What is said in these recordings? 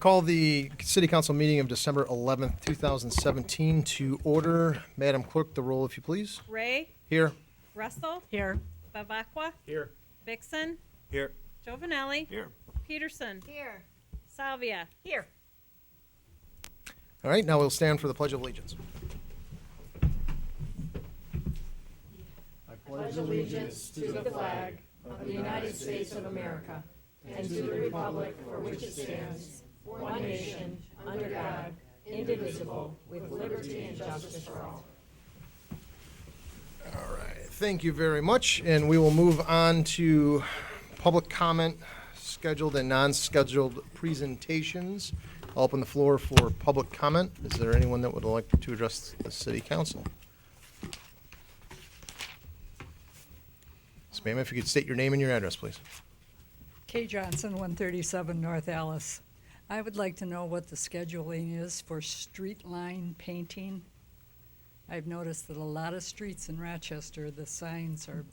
Call the City Council meeting of December 11th, 2017 to order. Madam Clerk, the roll, if you please. Ray, Here. Russell, Here. Bavacqua, Here. Vixen, Here. Giovanelli, Here. Peterson, Here. Salvia. Here. All right, now we'll stand for the Pledge of Allegiance. Pledge allegiance to the flag of the United States of America and to the republic for which it stands, one nation, under God, indivisible, with liberty and justice for all. All right, thank you very much. And we will move on to public comment, scheduled and non-scheduled presentations. I'll open the floor for public comment. Is there anyone that would like to address the City Council? Yes, ma'am, if you could state your name and your address, please. Kay Johnson, 137 North Alice. I would like to know what the scheduling is for street line painting. I've noticed that a lot of streets in Rochester, the signs are,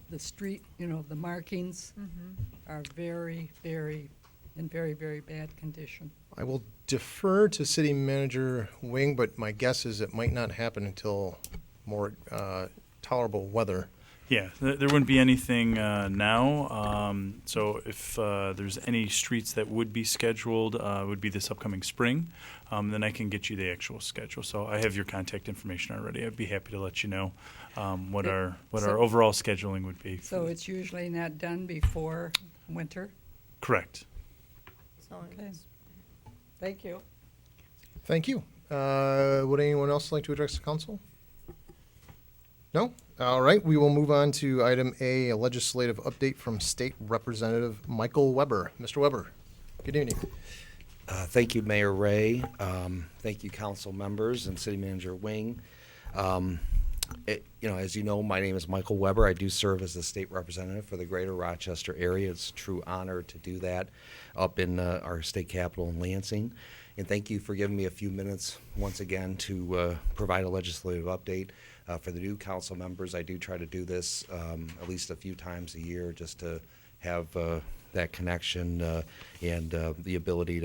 the street, the markings are very, very bad condition. I will defer to City Manager Wing, but my guess is it might not happen until more tolerable weather. Yeah, there wouldn't be anything now. So if there's any streets that would be scheduled, would be this upcoming spring. Then I can get you the actual schedule. So I have your contact information already. I'd be happy to let you know what our overall scheduling would be. So it's usually not done before winter? Correct. Okay. Thank you. Thank you. Would anyone else like to address the council? No? All right, we will move on to item A legislative update from State Representative Michael Weber. Mr. Weber, good evening. Thank you, Mayor Ray. Thank you, council members and City Manager Wing. As you know, my name is Michael Weber. I do serve as the state representative for the greater Rochester area. It's a true honor to do that up in our state capital in Lansing. And thank you for giving me a few minutes once again to provide a legislative update. For the new council members, I do try to do this at least a few times a year just to have that connection and the ability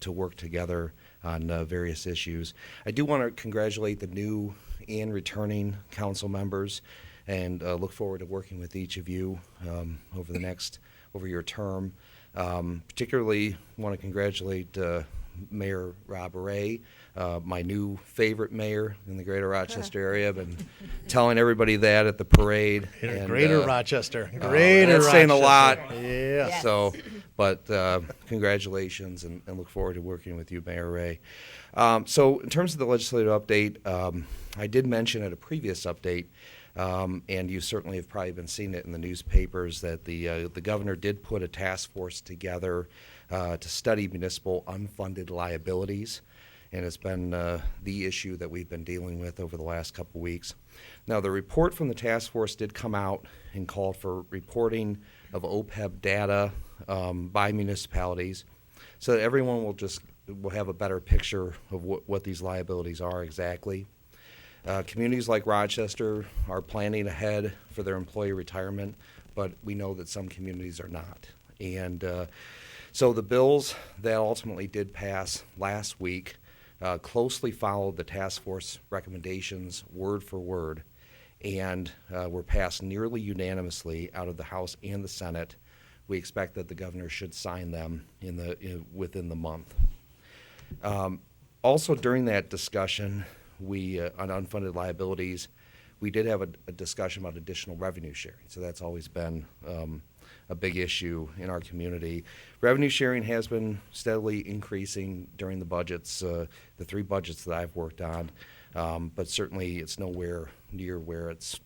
to work together on various issues. I do want to congratulate the new and returning council members and look forward to working with each of you over your term. Particularly want to congratulate Mayor Rob Ray, my new favorite mayor in the greater Rochester area. I've been telling everybody that at the parade. Greater Rochester. That's saying a lot. Yeah. Yes. So, but congratulations and look forward to working with you, Mayor Ray. So in terms of the legislative update, I did mention at a previous update, and you certainly have probably been seeing it in the newspapers, that the governor did put a task force together to study municipal unfunded liabilities, and it's been the issue that we've been dealing with over the last couple weeks. Now, the report from the task force did come out and called for reporting of OPEB data by municipalities, so that everyone will have a better picture of what these liabilities are exactly. Communities like Rochester are planning ahead for their employee retirement, but we know that some communities are not. And so the bills that ultimately did pass last week closely followed the task force recommendations word for word and were passed nearly unanimously out of the House and the Senate. We expect that the governor should sign them within the month. Also during that discussion, on unfunded liabilities, we did have a discussion about additional revenue sharing. So that's always been a big issue in our community. Revenue sharing has been steadily increasing during the budgets, the three budgets that I've worked on, but certainly it's nowhere near where it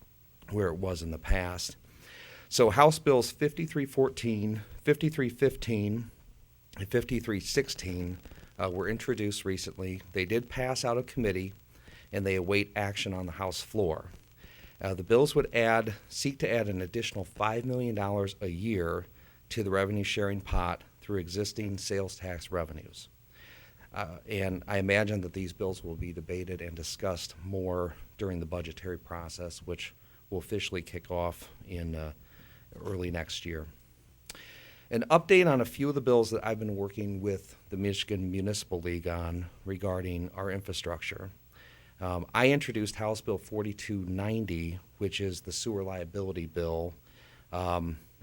was in the past. So House Bills 5314, 5315, and 5316 were introduced recently. They did pass out of committee, and they await action on the House floor. The bills would seek to add an additional $5 million a year to the revenue sharing pot through existing sales tax revenues. And I imagine that these bills will be debated and discussed more during the budgetary process, which will officially kick off in early next year. an update on a few of the bills that I've been working with the Michigan Municipal League on regarding our infrastructure. I introduced House Bill 4290, which is the sewer liability bill.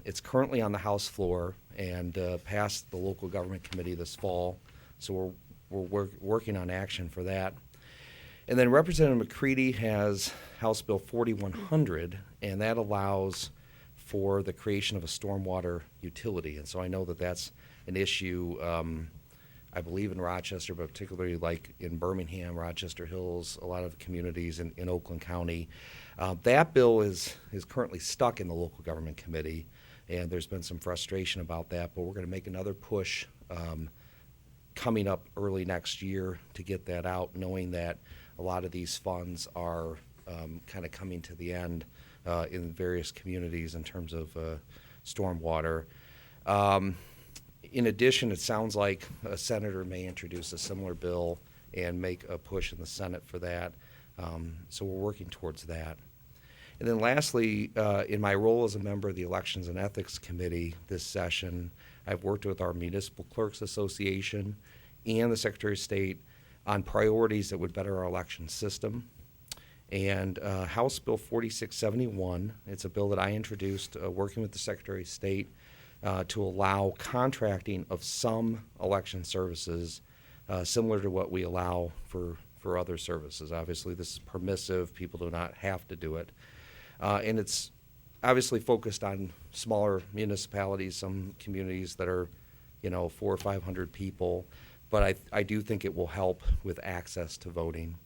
It's currently on the House floor and passed the local government committee this fall, so we're working on action for that. And then Representative McCready has House Bill 4100, and that allows for the creation of a stormwater utility. And so I know that that's an issue, I believe in Rochester, but particularly like in Birmingham, Rochester Hills, a lot of communities in Oakland County. That bill is currently stuck in the local government committee, and there's been some frustration about that, but we're going to make another push coming up early next year to get that out, knowing that a lot of these funds are kind of coming to the end in various communities in terms of stormwater. In addition, it sounds like a senator may introduce a similar bill and make a push in the Senate for that. So we're working towards that. And then lastly, in my role as a member of the Elections and Ethics Committee this session, I've worked with our Municipal Clerks Association and the Secretary of State on priorities that would better our election system. And House Bill 4671, it's a bill that I introduced working with the Secretary of State to allow contracting of some election services similar to what we allow for other services. Obviously, this is permissive. People do not have to do it. And it's obviously focused on smaller municipalities, some communities that are, 400 or 500 people. But I do think it will help with access to voting.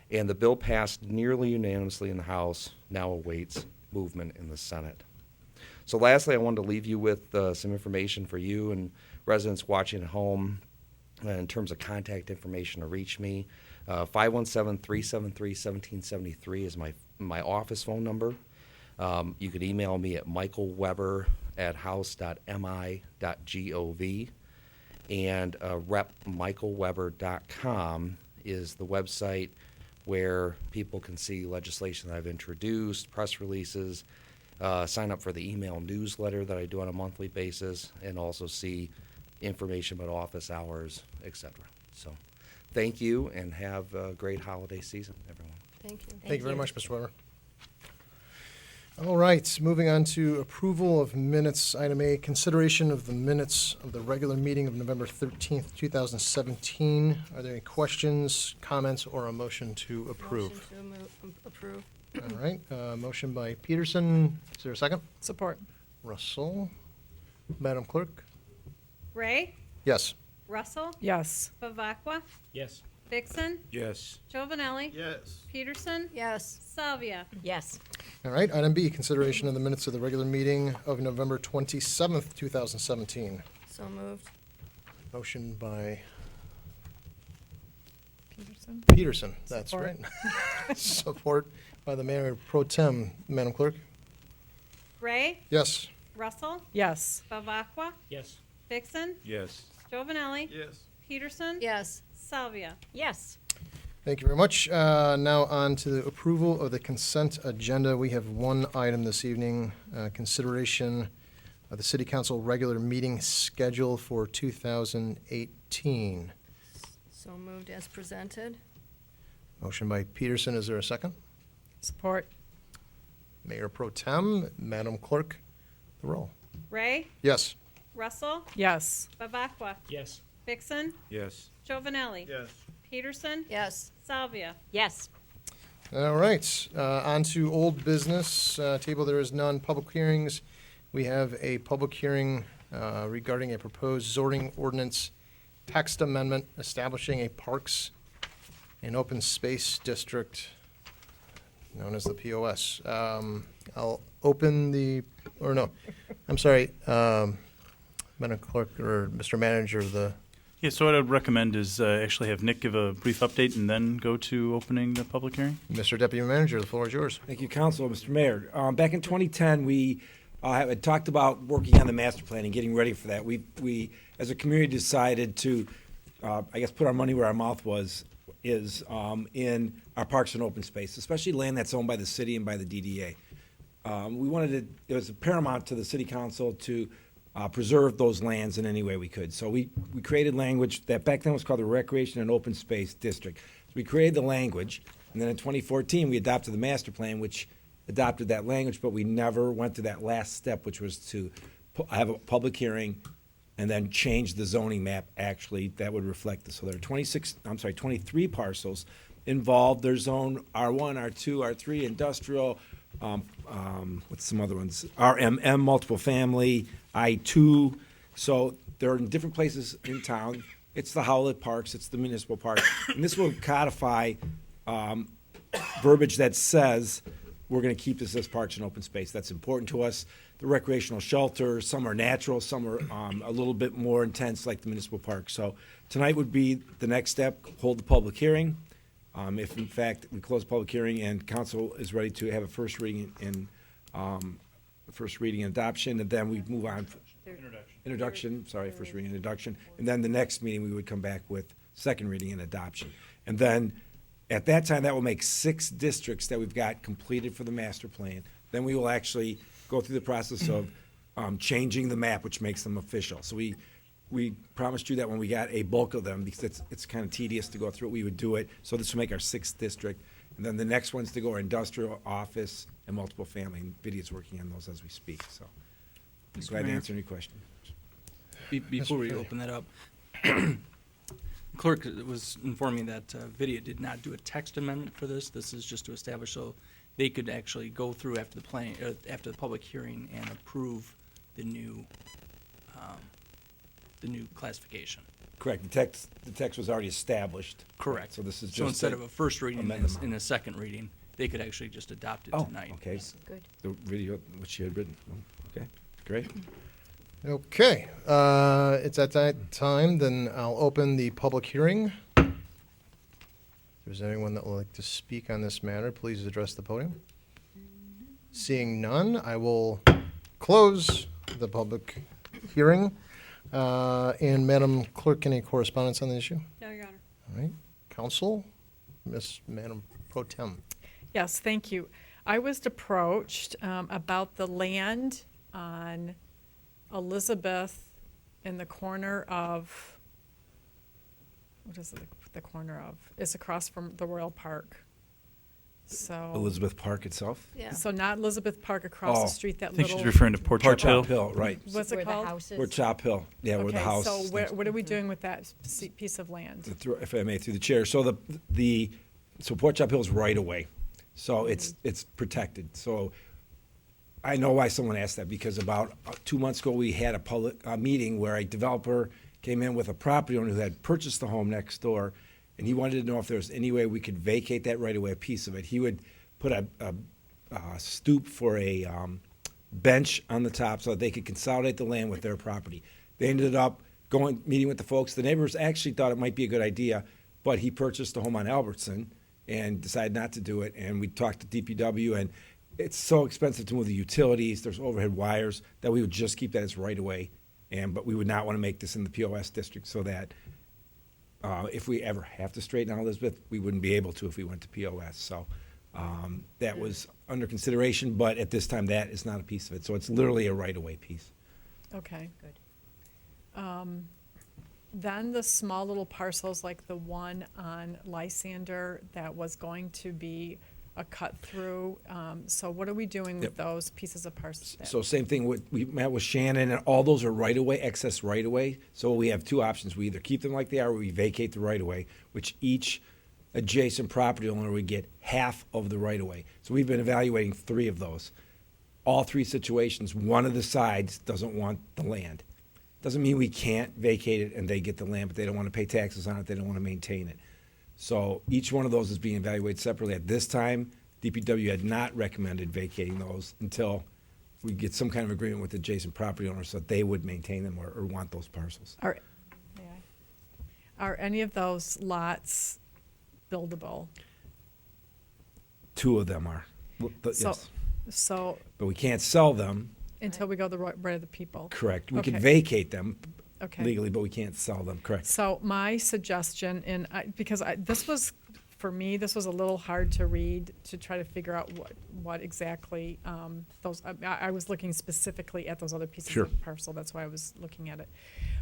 And the bill passed nearly unanimously in the House, now awaits movement in the Senate. So lastly, I wanted to leave you with some information for you and residents watching at home in terms of contact information to reach me. 517-373-1773 is my office phone number. You could email me at michaelweber@house.mi.gov. And repmichaelweber.com is the website where people can see legislation that I've introduced, press releases, sign up for the email newsletter that I do on a monthly basis, and also see information about office hours, etc. So thank you, and have a great holiday season, everyone. Thank you. Thank you very much, Mr. Weber. All right, moving on to approval of minutes. Item A, consideration of the minutes of the regular meeting of November 13th, 2017. Are there any questions, comments, or a motion to approve? Motion to approve. All right, motion by Peterson. Is there a second? Support. Russell. Madam Clerk? Ray, Yes. Russell, Yes. Bavacqua, Yes. Vixen, Yes. Giovanelli, Yes. Peterson, Yes. Salvia. Yes. All right, item B, consideration of the minutes of the regular meeting of November 27th, 2017. So moved. Motion by Peterson. Peterson, that's Support. right. Support by the Mayor Pro Tem. Madam Clerk? Ray, Yes. Russell, Yes. Bavacqua, Yes. Vixen, Yes. Giovanelli, Yes. Peterson, Yes. Salvia. Yes. Thank you very much. Now on to the approval of the consent agenda. We have one item this evening, consideration of the City Council regular meeting schedule for 2018. So moved as presented. Motion by Peterson. Is there a second? Support. Mayor Pro Tem, Madam Clerk, the roll. Ray, Yes. Russell, Yes. Bavacqua, Yes. Vixen, Yes. Giovanelli, Yes. Peterson, Yes. Salvia. Yes. All right, on to old business. Table, there is none. Public hearings. We have a public hearing regarding a proposed zoning ordinance text amendment establishing a parks and open space district known as the POS. I'll open the, or no, I'm sorry, Madam Clerk or Mr. Manager, Yeah, so what I'd recommend is actually have Nick give a brief update and then go to opening the public hearing. Mr. Deputy Manager, the floor is yours. Thank you, Council. Mr. Mayor, back in 2010, we had talked about working on the master plan and getting ready for that. We as a community, decided to, I guess, put our money where our mouth is in our parks and open space, especially land that's owned by the city and by the DDA. We wanted to, it was paramount to the City Council to preserve those lands in any way we could. So we created language that back then was called the Recreation and Open Space District. So we created the language, and then in 2014, we adopted the master plan, which adopted that language, but we never went to that last step, which was to have a public hearing and then change the zoning map actually that would reflect this. So there are 23 parcels involved. They're zone R1, R2, R3, industrial, what's some other ones? RMM, multiple family, I2. So they're in different places in town. It's the Howlett Parks, it's the municipal park. And this will codify verbiage that says we're going to keep this as parks and open space. That's important to us. The recreational shelter, some are natural, some are a little bit more intense like the municipal park. So tonight would be the next step, hold the public hearing. If in fact we close the public hearing and council is ready to have a first reading and adoption, and then we move on. First reading and introduction. And then the next meeting, we would come back with second reading and adoption. And then at that time, that will make 6 districts that we've got completed for the master plan. Then we will actually go through the process of changing the map, which makes them official. So we promised you that when we got a bulk of them, because it's kind of tedious to go through it, we would do it. So this will make our 6th district. And then the next ones to go are industrial, office, and multiple family. And Vidia's working on those as we speak. So Mr. glad to Mayor. answer any questions. Before we open that up, clerk was informing me that Vidia did not do a text amendment for this. This is just to establish so they could actually go through after the public hearing and approve the new classification. Correct. The text was already established. Correct. So this is just So instead of a first reading amend them. and a second reading, they could actually just adopt it Oh, tonight. okay. Good. The video, what she had written. Okay, great. Okay, it's at that time, then I'll open the public hearing. If there's anyone that would like to speak on this matter, please address the podium. Seeing none, I will close the public hearing. And Madam Clerk, any correspondence on the issue? No, Your Honor. All right, Council, Madam Pro Tem. Yes, thank you. I was approached about the land on Elizabeth in the corner of, what is it, the corner of? It's across from the Royal Park. So, Elizabeth Park itself? Yeah. so not Elizabeth Park across Oh. the street, that I think little. she's referring to Port Chop Hill. Hill, right. What's it Where the called? house is. We're Chop Hill. Yeah, where the house. Okay, so what are we doing with that piece of land? If I may, through the chair. So so Port Chop Hill is right away. So it's protected. So I know why someone asked that, because about 2 months ago, we had a public meeting where a developer came in with a property owner who had purchased the home next door, and he wanted to know if there was any way we could vacate that right away, a piece of it. He would put a stoop for a bench on the top so that they could consolidate the land with their property. They ended up meeting with the folks. The neighbors actually thought it might be a good idea, but he purchased a home on Albertson and decided not to do it. And we talked to DPW, and it's so expensive to move the utilities. There's overhead wires that we would just keep that as right away. But we would not want to make this in the POS district, so that if we ever have to straighten out Elizabeth, we wouldn't be able to if we went to POS. So that was under consideration, but at this time, that is not a piece of it. So it's literally a right-of-way piece. Okay. Good. Then the small little parcels like the one on Lysander that was going to be a cut through. So what are we doing with Yep. those pieces of parcels? So same thing, we met with Shannon, and all those are right-of-way, excess right-of-way. So we have 2 options. We either keep them like they are, or we vacate the right-of-way, which each adjacent property owner would get half of the right-of-way. So we've been evaluating 3 of those. All 3 situations, one of the sides doesn't want the land. Doesn't mean we can't vacate it and they get the land, but they don't want to pay taxes on it, they don't want to maintain it. So each one of those is being evaluated separately. At this time, DPW had not recommended vacating those until we get some kind of agreement with adjacent property owners so that they would maintain them or want those parcels. Are any of those lots buildable? 2 of them are. So- Yes. So But we can't sell them, until we go the right of the people? correct. We can Okay. vacate them Okay. legally, but we can't sell them, correct. So my suggestion, because this was for me, this was a little hard to read, to try to figure out what exactly, I was looking specifically at those other pieces Sure. of parcel, that's why I was looking at it.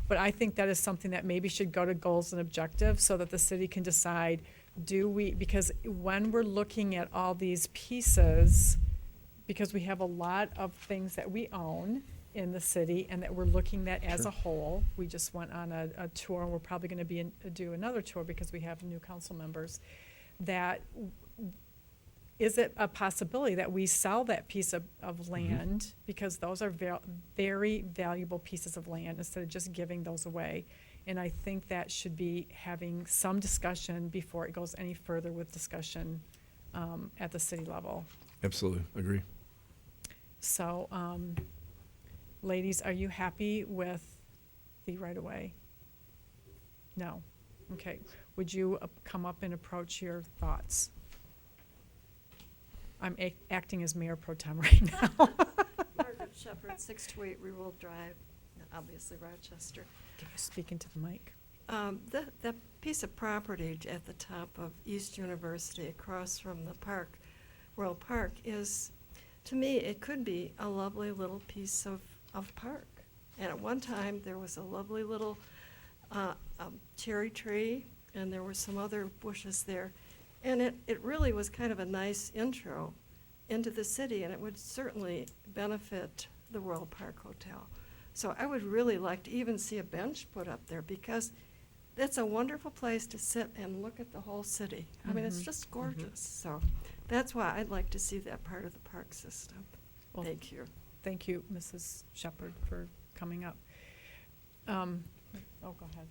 But I think that is something that maybe should go to goals and objectives, so that the city can decide, because when we're looking at all these pieces, because we have a lot of things that we own in the city and that we're looking at as a whole. We just went on a tour, and we're probably gonna do another tour because we have new council members. That, is it a possibility that we sell that piece of land? Because those are very valuable pieces of land, instead of just giving those away. And I think that should be having some discussion before it goes any further with discussion at the city level. Absolutely, agree. So, ladies, are you happy with the right-of-way? No? Okay. Would you come up and approach your thoughts? I'm acting as mayor pro tem right now. Margaret Shepherd, 628 Reroll Drive, obviously Rochester. Speaking to the mic. The piece of property at the top of East University across from the park, Royal Park, is, to me, it could be a lovely little piece of park. And at one time, there was a lovely little cherry tree, and there were some other bushes there. And it really was kind of a nice intro into the city, and it would certainly benefit the Royal Park Hotel. So I would really like to even see a bench put up there, because that's a wonderful place to sit and look at the whole city. I mean, it's just gorgeous. So that's why I'd like to see that part of the park system. Well, Thank you. Thank you, Mrs. Shepherd, for coming up. Go ahead.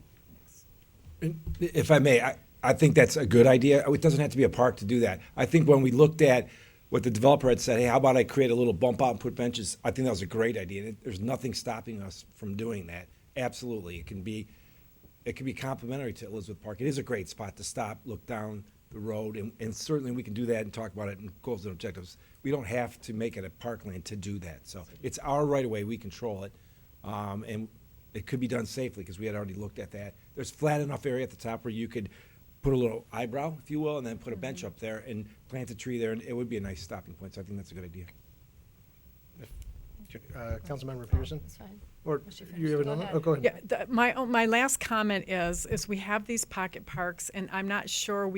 Next. If I may, I think that's a good idea. It doesn't have to be a park to do that. I think when we looked at what the developer had said, hey, how about I create a little bump out and put benches? I think that was a great idea. There's nothing stopping us from doing that. Absolutely. It can be complimentary to Elizabeth Park. It is a great spot to stop, look down the road, and certainly we can do that and talk about it in goals and objectives. We don't have to make it a parkland to do that. So it's our right of way. We control it. And it could be done safely, because we had already looked at that. There's flat enough area at the top where you could put a little eyebrow, if you will, and then put a bench up there and plant a tree there, and it would be a nice stopping point. So I think that's a good idea. Councilmember Peterson? That's fine. Or Once you you finish. have Go another? ahead. Oh, go ahead. Yeah, my last comment is we have these pocket parks, and I'm not sure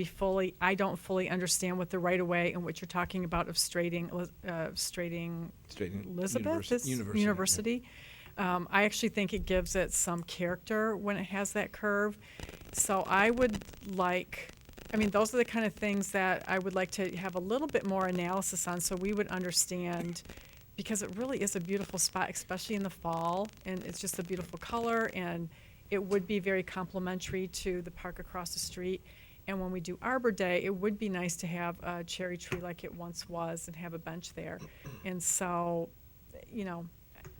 I don't fully understand what the right-of-way and what you're talking about of straighting Elizabeth University. I actually think it gives it some character when it has that curve. So I would like, those are the kind of things that I would like to have a little bit more analysis on, so we would understand, because it really is a beautiful spot, especially in the fall, and it's just a beautiful color, and it would be very complimentary to the park across the street. And when we do Arbor Day, it would be nice to have a cherry tree like it once was and have a bench there. And so,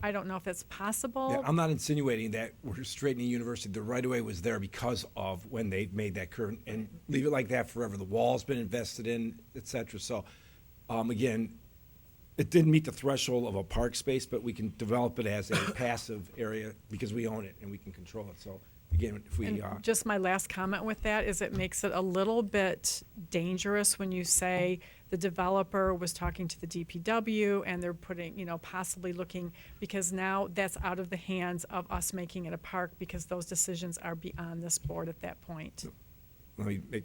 I don't know if that's possible. Yeah, I'm not insinuating that we're straightening university. The right of way was there because of when they made that curve, and leave it like that forever. The wall's been invested in, et cetera. So, again, it didn't meet the threshold of a park space, but we can develop it as a passive area because we own it and we can control it. So, again, if we And just my last comment with that is it makes it a little bit dangerous when you say the developer was talking to the DPW and they're putting, possibly looking, because now that's out of the hands of us making it a park, because those decisions are beyond this board at that point.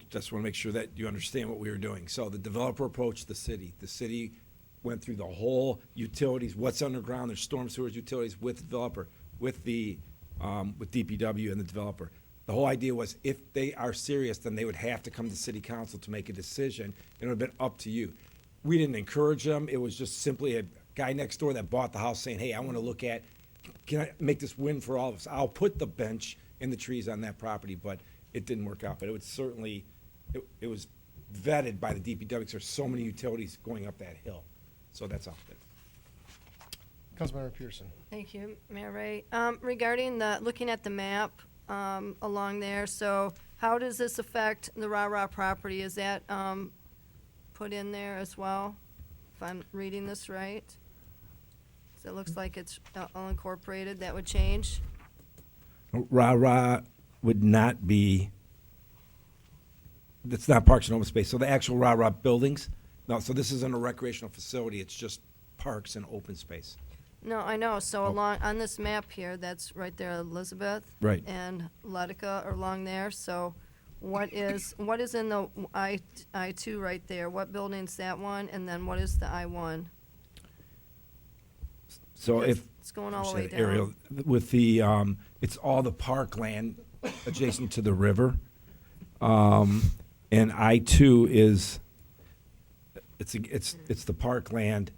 just want to make sure that you understand what we were doing. So the developer approached the city. The city went through the whole utilities, what's underground, there's storm sewers, utilities with the developer, with DPW and the developer. The whole idea was if they are serious, then they would have to come to city council to make a decision, and it would have been up to you. We didn't encourage them. It was just simply a guy next door that bought the house saying, hey, I want to look at, can I make this win for all of us? I'll put the bench and the trees on that property, but it didn't work out. But it would certainly, it was vetted by the DPW because there's so many utilities going up that hill. So that's all. Councilmember Peterson. Thank you, Mayor Ray. Regarding looking at the map along there, so how does this affect the Rah-Rah property? Is that put in there as well, if I'm reading this right? So it looks like it's all incorporated. That would change? Rah-Rah would not be it's not parks and open space, so the actual rah-rah buildings. No, so this isn't a recreational facility, it's just parks and open space. No, I know, so along, on this map here, that's right there, Elizabeth. Right. And Letica are along there, so what is in the I-2 right there? What building's that one, and then what is the I-1? So Because if. it's going all the Just way that down. aerial, with the, it's all the parkland adjacent to the river. And I-2 is, it's the parkland.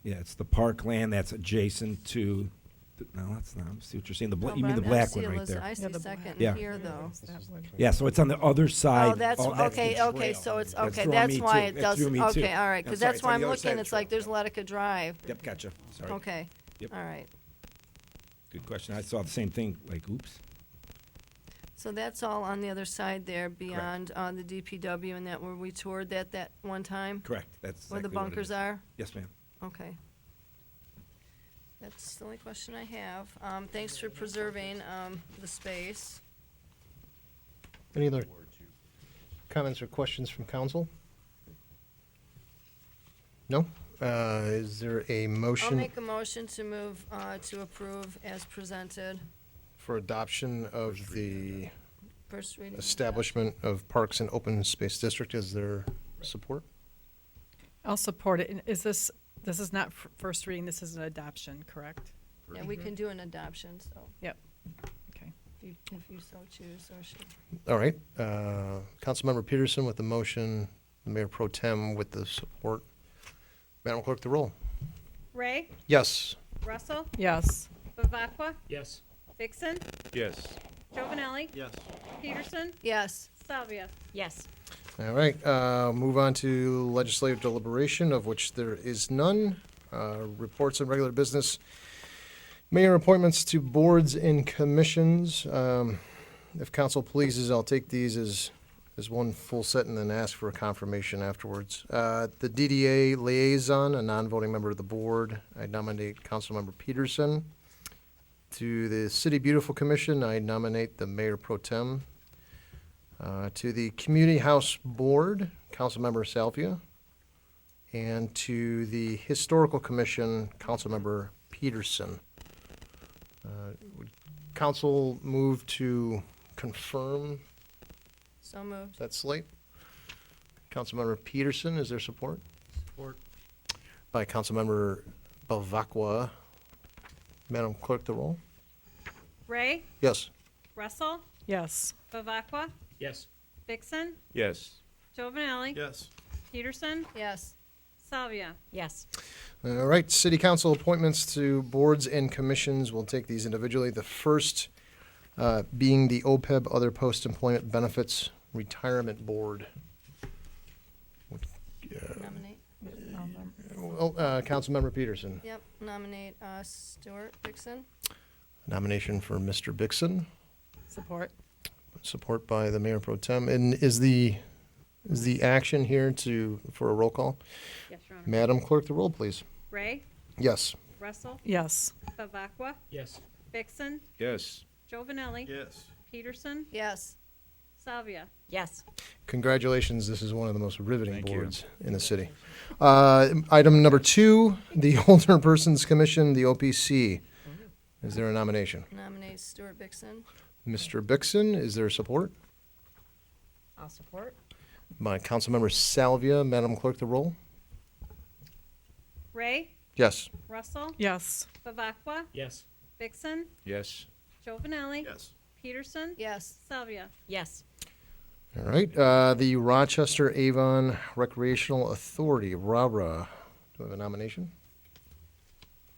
It's the parkland that's adjacent to, no, that's not, I see what you're saying, No, you but mean the I black see one right Eliza- there. I see Yeah, the second Yeah. here, though. Yeah, so it's on the other side. Oh, that's, the okay, trail. so it's, That's okay, throwing that's me why too. it That does, threw me too. okay, all right, I'm because sorry, that's it's why on I'm the other side looking, of it's the like, trail. there's Letica Drive. Yep, gotcha, sorry. Okay, Yep. all right. Good question, I saw the same thing, like, oops. So that's all on the other side there, beyond the DPW and that, where we toured that one time? Correct, that's Where the exactly what it bunkers is. are? Yes, ma'am. Okay. That's the only question I have. Thanks for preserving the space. Any other comments or questions from council? No? Is there a I'll motion make a motion to move to approve as presented. for adoption of the First reading. establishment of Parks and Open Space District? Is there support? I'll support it. And this is not first reading, this is an adoption, correct? Yeah, we can do an adoption, so Yep. Okay. if you so choose, or should. All right. Councilmember Peterson with the motion, the Mayor Pro Tem with the support. Madam Clerk, the roll. Ray, Yes. Russell, Yes. Bavacqua, Yes. Vixen, Yes. Giovanelli, Yes. Peterson, Yes. Salvia. Yes. All right, move on to legislative deliberation, of which there is none. Reports and regular business. Mayor appointments to boards and commissions. If council pleases, I'll take these as one full set and then ask for a confirmation afterwards. The DDA liaison, a non-voting member of the board, I nominate Councilmember Peterson. To the City Beautiful Commission, I nominate the Mayor Pro Tem. To the Community House Board, Councilmember Salvia. And to the Historical Commission, Councilmember Peterson. Would council move to confirm So moved. that slate? Councilmember Peterson, is there support? Support. By Councilmember Bavacqua. Madam Clerk, the roll? Ray, Yes. Russell, Yes. Bavacqua, Yes. Vixen, Yes. Giovanelli, Yes. Peterson, Yes. Salvia. Yes. All right, city council appointments to boards and commissions. We'll take these individually. The first being the OPEB, Other Post-Employment Benefits Retirement Board. Nominate. Well, Councilmember Peterson. Yep, nominate Stuart Dixon. Nomination for Mr. Bixon, Support. support by the Mayor Pro Tem. And is the action here for a roll call? Yes, Your Honor. Madam Clerk, the roll, please. Ray, Yes. Russell, Yes. Bavacqua, Yes. Vixen, Yes. Giovanelli, Yes. Peterson, Yes. Salvia. Yes. Congratulations, this is one of the most riveting Thank you. boards in the city. Item number 2, the Older Persons Commission, the OPC. Is there a nomination? Nominate Stuart Dixon. Mr. Bixon, is there support? I'll support. By Councilmember Salvia. Madam Clerk, the roll? Ray, Yes. Russell, Yes. Bavacqua, Yes. Vixen, Yes. Giovanelli, Yes. Peterson, Yes. Salvia. Yes. All right, the Rochester Avon Recreational Authority, RARA. Do I have a nomination?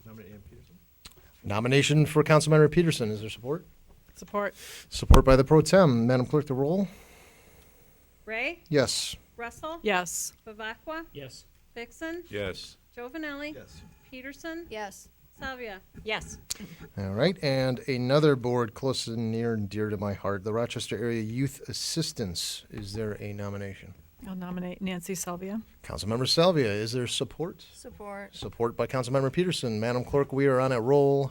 Nominate Ann Peterson. Nomination for Councilmember Peterson. Is there support? Support. Support by the Pro Tem. Madam Clerk, the roll? Ray, Yes. Russell, Yes. Bavacqua, Yes. Vixen, Yes. Giovanelli, Yes. Peterson, Yes. Salvia. Yes. All right, and another board close and near and dear to my heart, the Rochester Area Youth Assistance. Is there a nomination? I'll nominate Nancy Salvia. Councilmember Salvia, is there support? Support. Support by Councilmember Peterson. Madam Clerk, we are on a roll.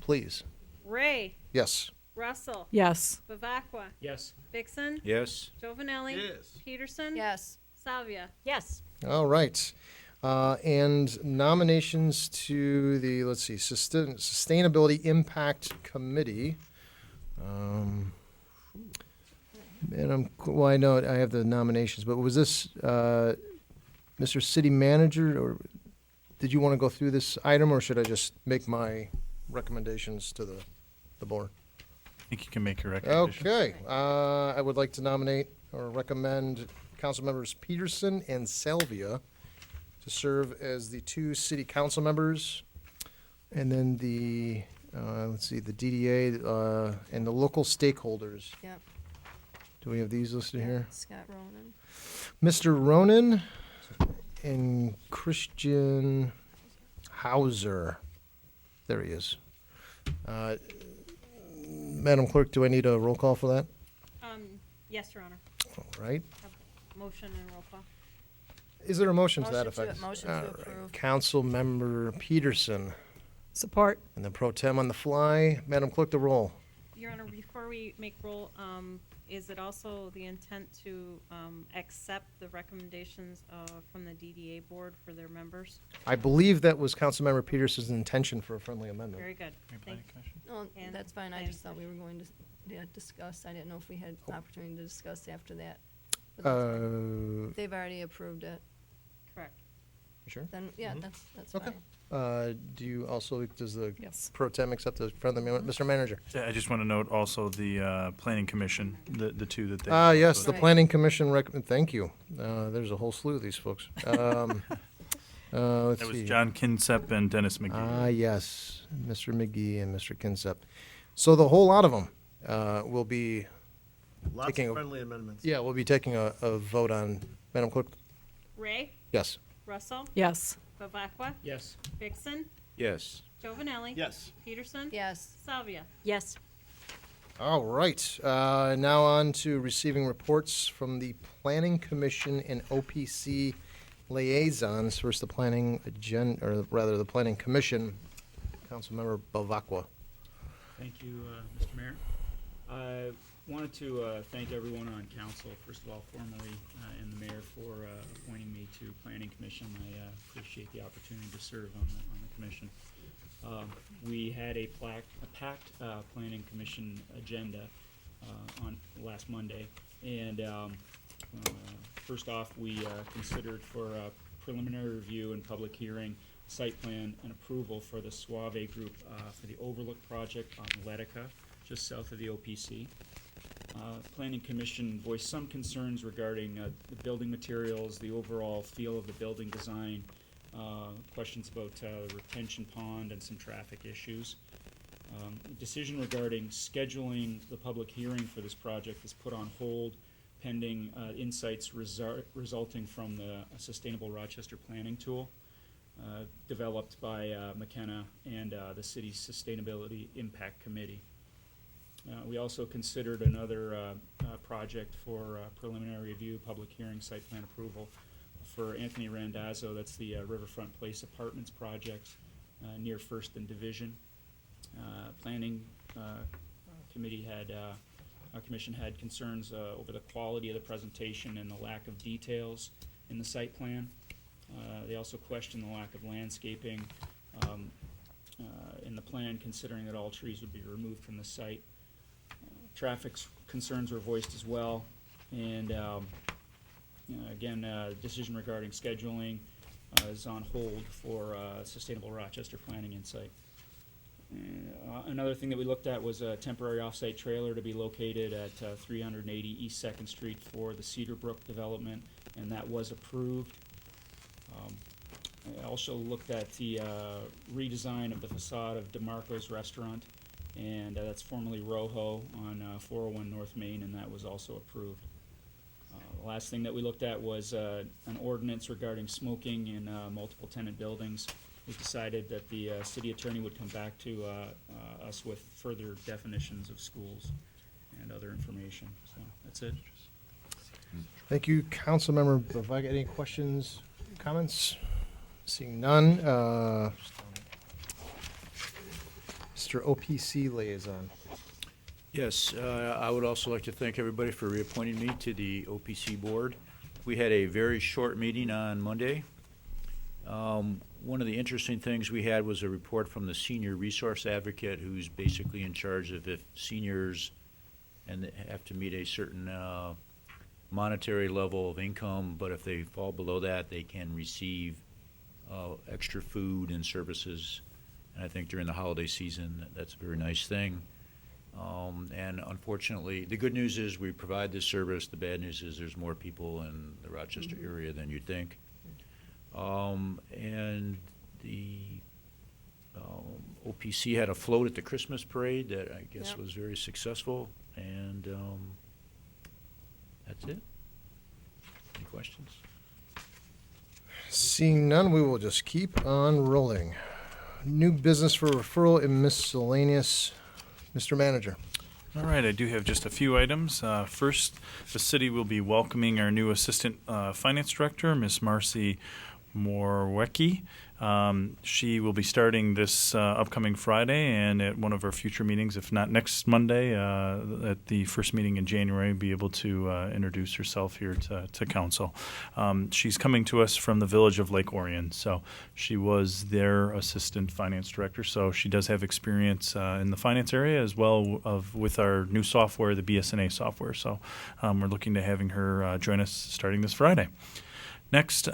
Please. Ray, Yes. Russell. Yes. Bavacqua. Yes. Vixen. Yes. Jovinelli. Peterson. Yes. Salvia. Yes. All right. And nominations to the, let's see, Sustainability Impact Committee. Well, I know I have the nominations, but was this Mr. City Manager, or did you want to go through this item, or should I just make my recommendations to the board? I think you can make your recommendation. Okay. I would like to nominate or recommend council members Peterson and Salvia to serve as the two city council members, and then the, let's see, the DDA and the local stakeholders. Yep. Do we have these listed here? Scott Ronan. Mr. Ronan and Christian Hauser. There he is. Madam Clerk, do I need a roll call for that? Yes, Your Honor. All right. Motion and roll call. Is there a motion to that Motion to- effect? motion to All right. approve. Council Member Peterson, Support. and then Pro Tem on the fly. Madam Clerk, the roll. Your Honor, before we make roll, is it also the intent to accept the recommendations from the DDA board for their members? I believe that was Councilmember Peterson's intention for a friendly amendment. Very good. Planning Thank Commission? No, And that's fine. I planning just thought we were going to discuss. I didn't know if we had Oh. opportunity to discuss after that. But that's fine. Uh, They've already approved it. Correct. sure. Then, yeah, that's Okay. fine. Do you also, does the Yes. Pro Tem accept the friendly amendment? Mr. Manager? Yeah, I just want to note also the Planning Commission, the two that they. Yes, the Right. Planning Commission thank you. There's a whole slew of these folks. Let's That was see. John Kinsep and Dennis McGee. Yes, Mr. McGee and Mr. Kinsep. So the whole lot of them will be Lots Taking a- of friendly amendments. Yeah, we'll be taking a vote on. Madam Clerk? Ray. Yes. Russell. Yes. Bavacqua. Yes. Vixen. Yes. Jovinelli. Yes. Peterson. Yes. Salvia. Yes. All right. Now on to receiving reports from the Planning Commission and OPC liaisons. First, the Planning or rather the Planning Commission. Councilmember Bavacqua. Thank you, Mr. Mayor. I wanted to thank everyone on council, first of all, formally, and the mayor for appointing me to Planning Commission. I appreciate the opportunity to serve on the commission. We had a packed Planning Commission agenda on last Monday, and first off, we considered for a preliminary review and public hearing site plan and approval for the Suave Group for the Overlook project on Letica, just south of the OPC. Planning Commission voiced some concerns regarding the building materials, the overall feel of the building design, questions about the retention pond and some traffic issues. Decision regarding scheduling the public hearing for this project is put on hold pending insights resulting from the Sustainable Rochester Planning Tool developed by McKenna and the city's Sustainability Impact Committee. We also considered another project for preliminary review, public hearing, site plan approval for Anthony Randazzo. That's the Riverfront Place Apartments project near First and Division. Planning committee our commission had concerns over the quality of the presentation and the lack of details in the site plan. They also questioned the lack of landscaping in the plan, considering that all trees would be removed from the site. Traffic concerns were voiced as well, and again, decision regarding scheduling is on hold for Sustainable Rochester Planning Insight. Another thing that we looked at was a temporary off-site trailer to be located at 380 East 2nd Street for the Cedar Brook development, and that was approved. I also looked at the redesign of the facade of DeMarco's Restaurant, and that's formerly Rojo on 401 North Main, and that was also approved. The last thing that we looked at was an ordinance regarding smoking in multiple tenant buildings. We decided that the city attorney would come back to us with further definitions of schools and other information. So that's it. Thank you, Councilmember Bavacqua. Any questions, comments? Seeing none. Mr. OPC liaison. Yes, I would also like to thank everybody for reappointing me to the OPC board. We had a very short meeting on Monday. One of the interesting things we had was a report from the senior resource advocate, who's basically in charge of if seniors and they have to meet a certain monetary level of income, but if they fall below that, they can receive extra food and services. And I think during the holiday season, that's a very nice thing. And unfortunately, the good news is we provide this service. The bad news is there's more people in the Rochester area than you'd think. And the OPC had a float at the Christmas parade that I guess Yep. was very successful. And that's it. Any questions? Seeing none, we will just keep on rolling. New business for referral and miscellaneous. Mr. Manager. All right, I do have just a few items. First, the city will be welcoming our new Assistant Finance Director, Ms. Marcy Morwecki. She will be starting this upcoming Friday, and at one of our future meetings, if not next Monday, at the first meeting in January, be able to introduce herself here to council. She's coming to us from the village of Lake Orion, so she was their Assistant Finance Director, so she does have experience in the finance area as well with our new software, the BSNA software. So we're looking to having her join us starting this Friday. Next,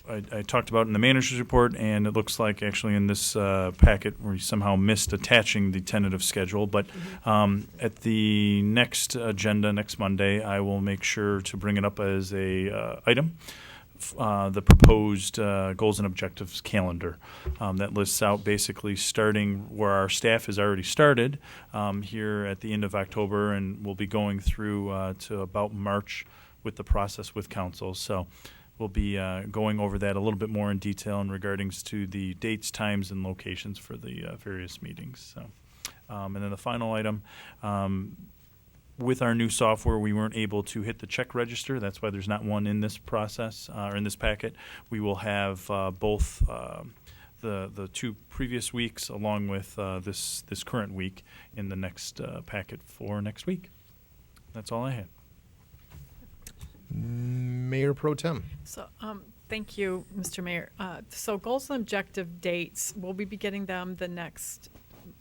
I talked about in the manager's report, and it looks like actually in this packet we somehow missed attaching the tentative schedule. But at the next agenda, next Monday, I will make sure to bring it up as a item. The proposed goals and objectives calendar that lists out basically starting where our staff has already started here at the end of October, and we'll be going through to about March with the process with council. So we'll be going over that a little bit more in detail in regardings to the dates, times, and locations for the various meetings. So, and then the final item, with our new software, we weren't able to hit the check register. That's why there's not one in this process or in this packet. We will have both the 2 previous weeks along with this current week in the next packet for next week. That's all I had. Mayor Pro Tem. So, thank you, Mr. Mayor. So goals and objective dates, will we be getting them the next,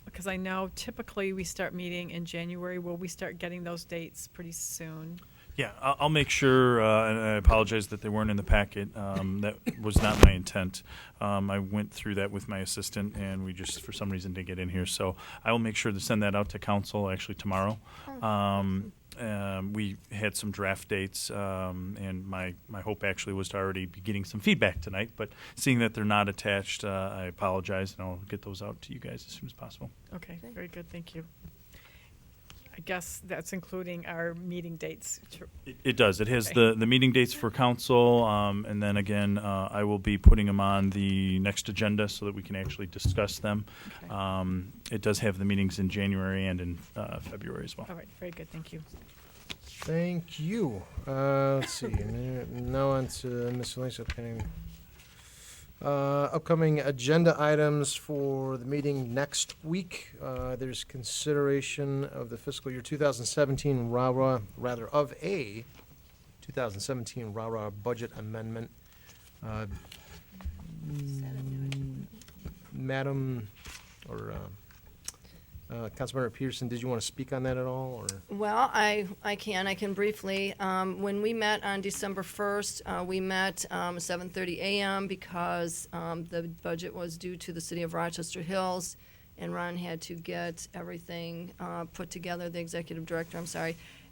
because I know typically we start meeting in January. Will we start getting those dates pretty soon? Yeah, I'll make sure, and I apologize that they weren't in the packet. That was not my intent. I went through that with my assistant, and we just, for some reason, didn't get in here. So I will make sure to send that out to council actually tomorrow. We had some draft dates, and my hope actually was to already be getting some feedback tonight. But seeing that they're not attached, I apologize, and I'll get those out to you guys as soon as possible. Okay, very good, thank you. I guess that's including our meeting dates. It does. It has Okay. the meeting dates for council, and then again, I will be putting them on the next agenda so that we can actually discuss them. Okay. It does have the meetings in January and in February as well. All right, very good, thank you. Thank you. Let's see. Now on to miscellaneous upcoming. Upcoming agenda items for the meeting next week. There's consideration of the fiscal year 2017 of a 2017 RARA budget amendment. Madam, or Councilmember Peterson, did you want to speak on that at all, or? Well, I can briefly. When we met on December 1st, we met 7:30 a.m. because the budget was due to the city of Rochester Hills, and Ron had to get everything put together. The executive director,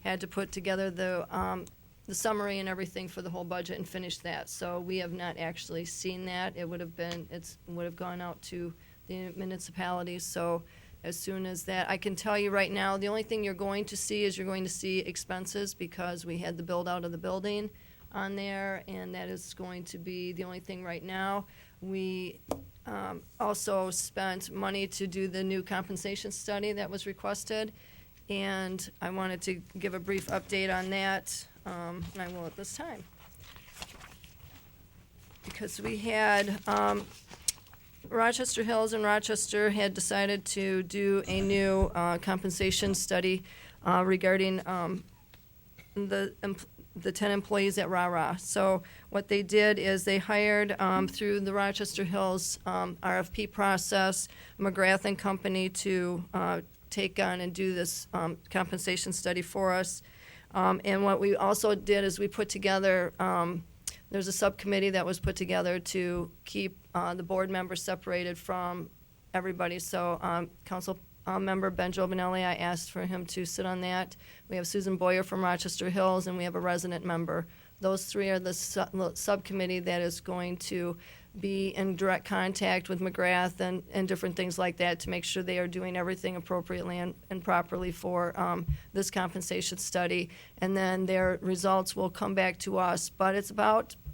had to put together the summary and everything for the whole budget and finish that. So we have not actually seen that. It would have gone out to the municipalities. So as soon as that, I can tell you right now, the only thing you're going to see expenses, because we had the build out of the building on there, and that is going to be the only thing right now. We also spent money to do the new compensation study that was requested, and I wanted to give a brief update on that, and I will at this time. Because we had Rochester Hills and Rochester had decided to do a new compensation study regarding the 10 employees at RARA. So what they did is they hired through the Rochester Hills RFP process, McGrath and Company to take on and do this compensation study for us. And what we also did is we put together, there's a subcommittee that was put together to keep the board members separated from everybody. So Council member Ben Giovanelli, I asked for him to sit on that. We have Susan Boyer from Rochester Hills, and we have a resident member. Those three are the subcommittee that is going to be in direct contact with McGrath and different things like that to make sure they are doing everything appropriately and properly for this compensation study. And then their results will come back to us. But it's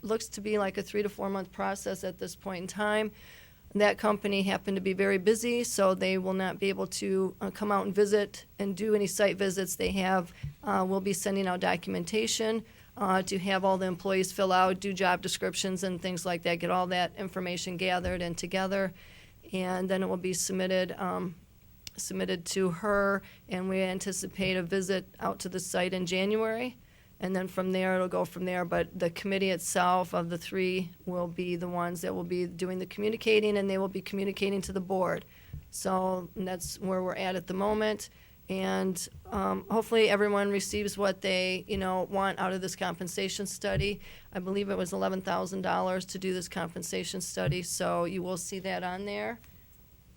looks to be like a 3 to 4 month process at this point in time. That company happened to be very busy, so they will not be able to come out and visit and do any site visits. We'll be sending out documentation to have all the employees fill out, do job descriptions and things like that, get all that information gathered and together, and then it will be submitted to her, and we anticipate a visit out to the site in January. And then from there, it'll go from there. But the committee itself of the three will be the ones that will be doing the communicating, and they will be communicating to the board. So that's where we're at the moment. And hopefully everyone receives what they, want out of this compensation study. I believe it was $11,000 to do this compensation study. So you will see that on there.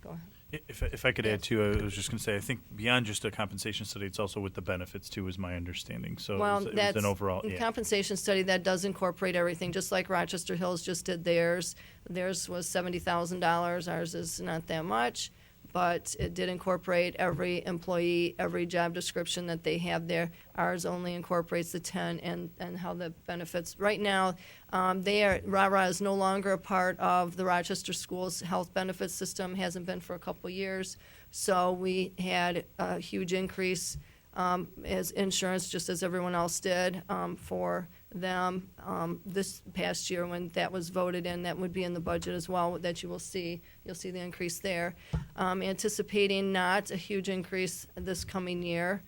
Go ahead. If I could add too, I was just going to say, I think beyond just a compensation study, it's also with the benefits too, is my understanding. So Well, it was that's an overall, the yeah. compensation study that does incorporate everything, just like Rochester Hills just did theirs. Theirs was $70,000. Ours is not that much, but it did incorporate every employee, every job description that they have there. Ours only incorporates the 10 and how the benefits. Right now, RARA is no longer a part of the Rochester Schools health benefits system, hasn't been for a couple years. So we had a huge increase as insurance, just as everyone else did, for them this past year when that was voted in. That would be in the budget as well that you will see. You'll see the increase there. Anticipating not a huge increase this coming year.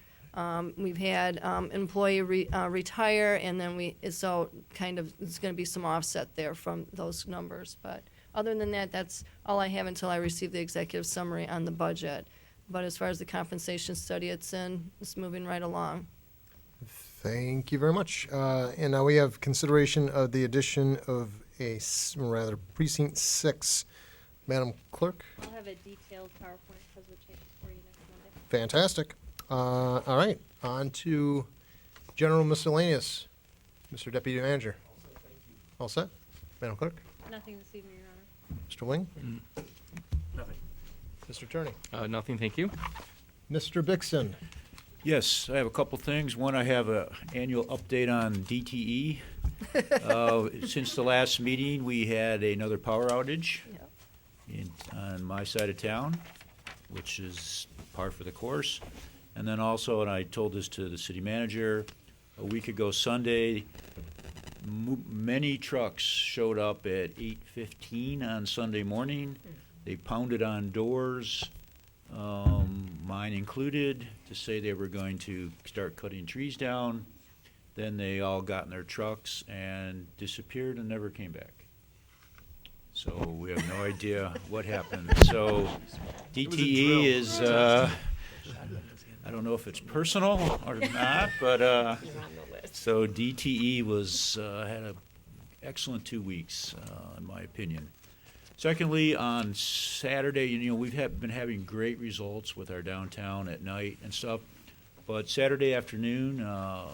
We've had employee retire, and then so kind of there's going to be some offset there from those numbers. But other than that, that's all I have until I receive the executive summary on the budget. But as far as the compensation study, it's moving right along. Thank you very much. And now we have consideration of the addition of precinct 6. Madam Clerk? I'll have a detailed PowerPoint presentation for you next Monday. Fantastic. All right, on to general miscellaneous. Mr. Deputy Manager. All set? Madam Clerk? Nothing this evening, Your Honor. Mr. Wing? Nothing. Mr. Attorney? Nothing, thank you. Mr. Bixon? Yes, I have a couple things. One, I have an annual update on DTE. Since the last meeting, we had another power outage on my side of town, which is par for the course. And then also, and I told this to the city manager, a week ago Sunday, many trucks showed up at 8:15 on Sunday morning. They pounded on doors, mine included, to say they were going to start cutting trees down. Then they all got in their trucks and disappeared and never came back. So we have no idea what happened. So DTE is, I don't know if it's personal or not, but so DTE had an excellent 2 weeks, in my opinion. Secondly, on Saturday, we've been having great results with our downtown at night and stuff. But Saturday afternoon, my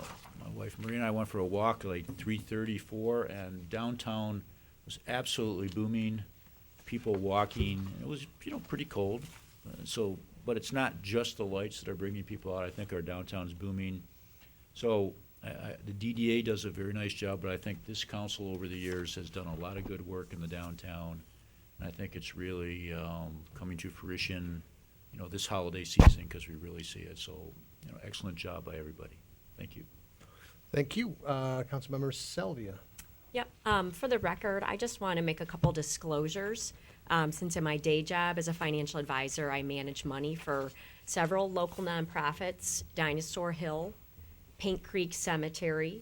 wife Maria and I went for a walk at like 3:30, 4, and downtown was absolutely booming. People walking. It was, pretty cold. But it's not just the lights that are bringing people out. I think our downtown's booming. So the DDA does a very nice job, but I think this council over the years has done a lot of good work in the downtown. And I think it's really coming to fruition, this holiday season, because we really see it. So, excellent job by everybody. Thank you. Thank you. Councilmember Salvia. Yep. For the record, I just want to make a couple disclosures. Since in my day job as a financial advisor, I manage money for several local nonprofits, Dinosaur Hill, Paint Creek Cemetery,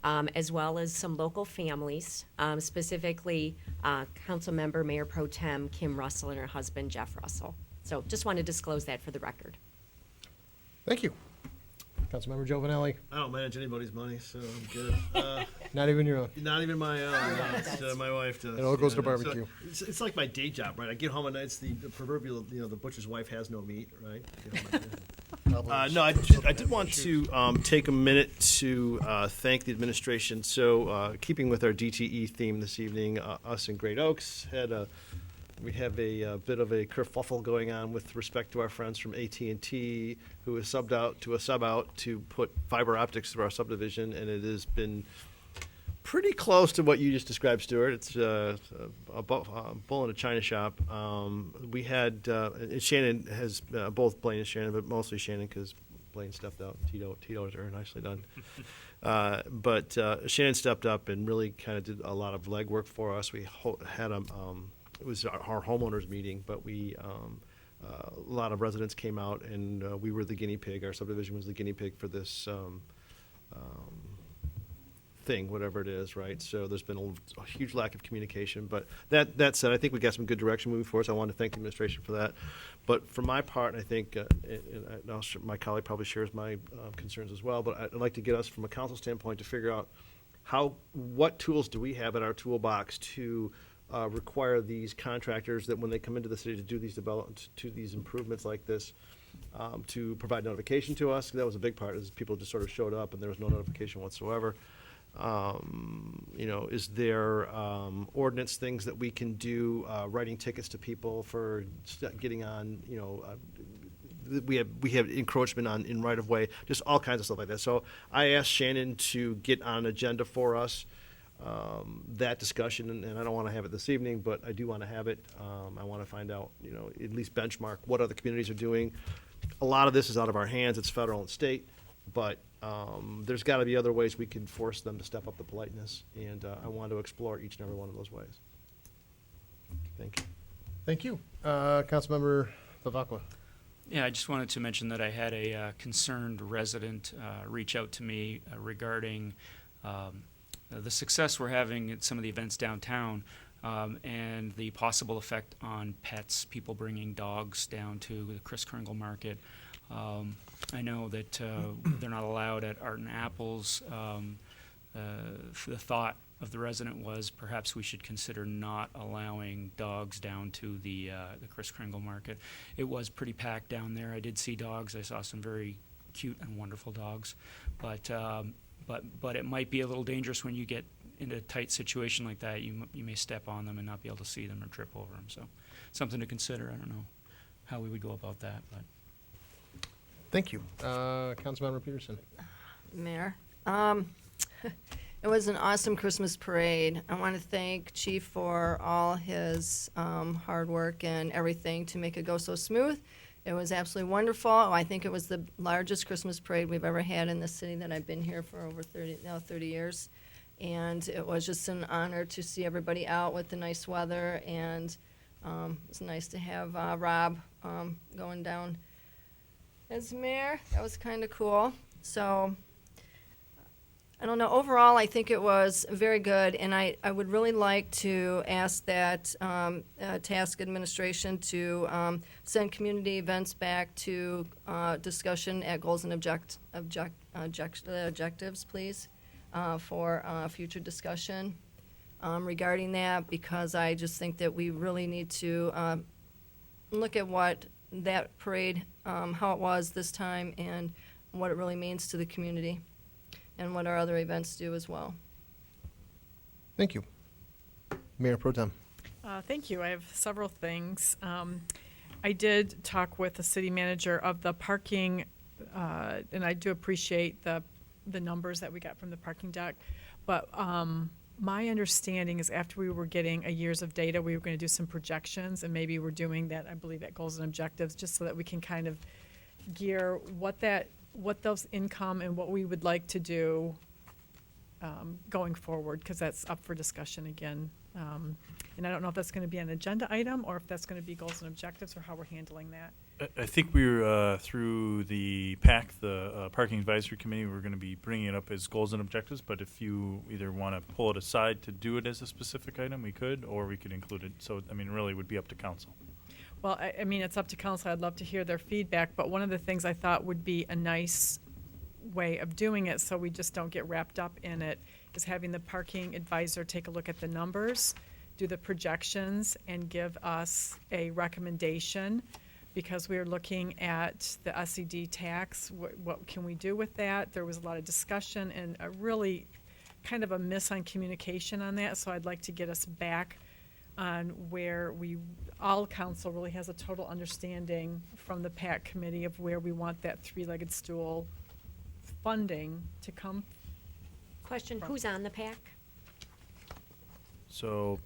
as well as some local families, specifically Councilmember Mayor Pro Tem Kim Russell and her husband Jeff Russell. So just want to disclose that for the record. Thank you. Councilmember Giovanelli, I don't manage anybody's money, so I'm good. not even your own. Not even my own. No, it's, my wife does. It all goes to So barbecue. it's like my day job, right? I get home and it's the proverbial, the butcher's wife has no meat, right? No, I did want to take a minute to thank the administration. So, keeping with our DTE theme this evening, us in Great Oaks we have a bit of a kerfuffle going on with respect to our friends from AT&T, who has subbed out to a sub out to put fiber optics through our subdivision, and it has been pretty close to what you just described, Stuart. It's a bull in a china shop. We had Shannon has both Blaine and Shannon, but mostly Shannon because Blaine stepped out. Tito's are nicely done. But Shannon stepped up and really kind of did a lot of legwork for us. We had it was our homeowners meeting, but a lot of residents came out, and we were the guinea pig. Our subdivision was the guinea pig for this thing, whatever it is, right? So there's been a huge lack of communication. But that said, I think we got some good direction moving forward. So I want to thank the administration for that. But for my part, I think, and my colleague probably shares my concerns as well, but I'd like to get us from a council standpoint to figure out what tools do we have in our toolbox to require these contractors that when they come into the city to do these developments, to these improvements like this, to provide notification to us. That was a big part, is people just sort of showed up and there was no notification whatsoever. Is there ordinance things that we can do, writing tickets to people for getting on, we have encroachment in right of way, just all kinds of stuff like that. So I asked Shannon to get on an agenda for us, that discussion, and I don't want to have it this evening, but I do want to have it. I want to find out, at least benchmark what other communities are doing. A lot of this is out of our hands. It's federal and state, but there's got to be other ways we can force them to step up the politeness, and I want to explore each and every one of those ways. Thank you. Thank you. Councilmember Lavacqua. Yeah, I just wanted to mention that I had a concerned resident reach out to me regarding the success we're having at some of the events downtown, and the possible effect on pets, people bringing dogs down to the Chris Kringle Market. I know that they're not allowed at Art and Apples. The thought of the resident was perhaps we should consider not allowing dogs down to the Chris Kringle Market. It was pretty packed down there. I did see dogs. I saw some very cute and wonderful dogs, but it might be a little dangerous when you get in a tight situation like that. You may step on them and not be able to see them or trip over them. So something to consider. I don't know how we would go about that, but. Thank you. Councilmember Peterson. Mayor, it was an awesome Christmas parade. I want to thank Chief for all his hard work and everything to make it go so smooth. It was absolutely wonderful. I think it was the largest Christmas parade we've ever had in the city that I've been here for over 30 years. And it was just an honor to see everybody out with the nice weather. And it was nice to have Rob going down as mayor. That was kind of cool. So, I don't know. Overall, I think it was very good, and I would really like to ask that task administration to send community events back to discussion at goals and objectives, please, for future discussion regarding that, because I just think that we really need to look at what that parade, how it was this time, and what it really means to the community, and what our other events do as well. Thank you. Mayor Pro Tem. Thank you. I have several things. I did talk with the city manager of the parking, and I do appreciate the numbers that we got from the parking deck, but my understanding is after we were getting a years of data, we were going to do some projections, and maybe we're doing that, I believe, at goals and objectives, just so that we can kind of gear what those income and what we would like to do going forward, because that's up for discussion again. And I don't know if that's going to be an agenda item or if that's going to be goals and objectives or how we're handling that. I think we're through the PAC, the Parking Advisory Committee, we're going to be bringing it up as goals and objectives, but if you either want to pull it aside to do it as a specific item, we could, or we could include it. So, I mean, really, it would be up to council. Well, I mean, it's up to council. I'd love to hear their feedback, but one of the things I thought would be a nice way of doing it so we just don't get wrapped up in it is having the parking advisor take a look at the numbers, do the projections, and give us a recommendation, because we are looking at the SED tax. What can we do with that? There was a lot of discussion and a really kind of a miss on communication on that, so I'd like to get us back on where all council really has a total understanding from the PAC committee of where we want that three-legged stool funding to come. Question, who's on the PAC? So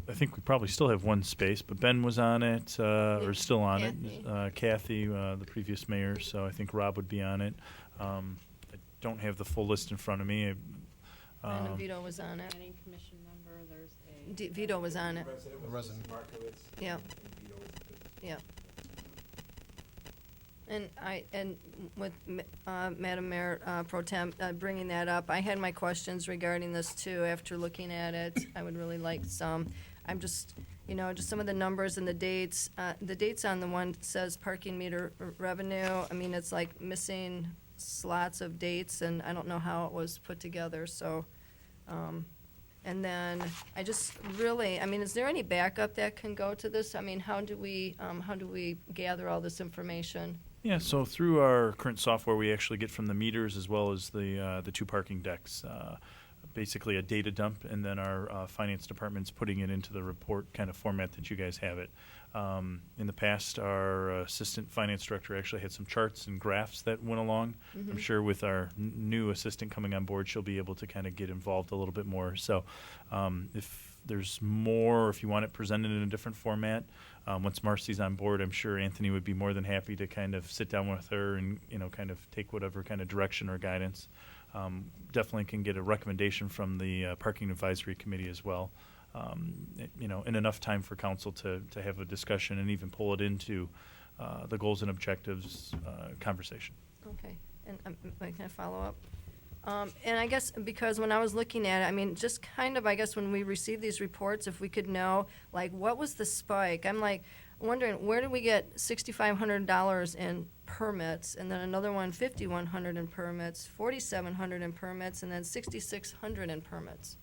I think we probably still have one space, but Ben was on it, or still on Kathy. it. Kathy, the previous mayor, so I think Rob would be on it. I don't have the full list in front of me. I know Vito was on it. Planning commission member, there's a. Vito was on it. The resident. Yep. Yep. And with Madam Mayor Pro Tem bringing that up, I had my questions regarding this too. After looking at it, I would really like some. I'm just, just some of the numbers and the dates. The dates on the one says parking meter revenue. I mean, it's like missing slots of dates, and I don't know how it was put together. So, and then I just really, I mean, is there any backup that can go to this? I mean, how do we gather all this information? Yeah, so through our current software, we actually get from the meters as well as the two parking decks, basically a data dump, and then our finance department's putting it into the report kind of format that you guys have it. In the past, our assistant finance director actually had some charts and graphs that went along. Mm-hmm. I'm sure with our new assistant coming on board, she'll be able to kind of get involved a little bit more. So if there's more, if you want it presented in a different format, once Marcy's on board, I'm sure Anthony would be more than happy to kind of sit down with her and, kind of take whatever kind of direction or guidance. Definitely can get a recommendation from the Parking Advisory Committee as well. In enough time for council to have a discussion and even pull it into the goals and objectives conversation. Okay, and can I follow up? And I guess because when I was looking at it, I mean, just kind of, I guess when we receive these reports, if we could know, like, what was the spike? I'm like wondering, where did we get $6,500 in permits, and then another one, $5,100 in permits, $4,700 in permits, and then $6,600 in permits?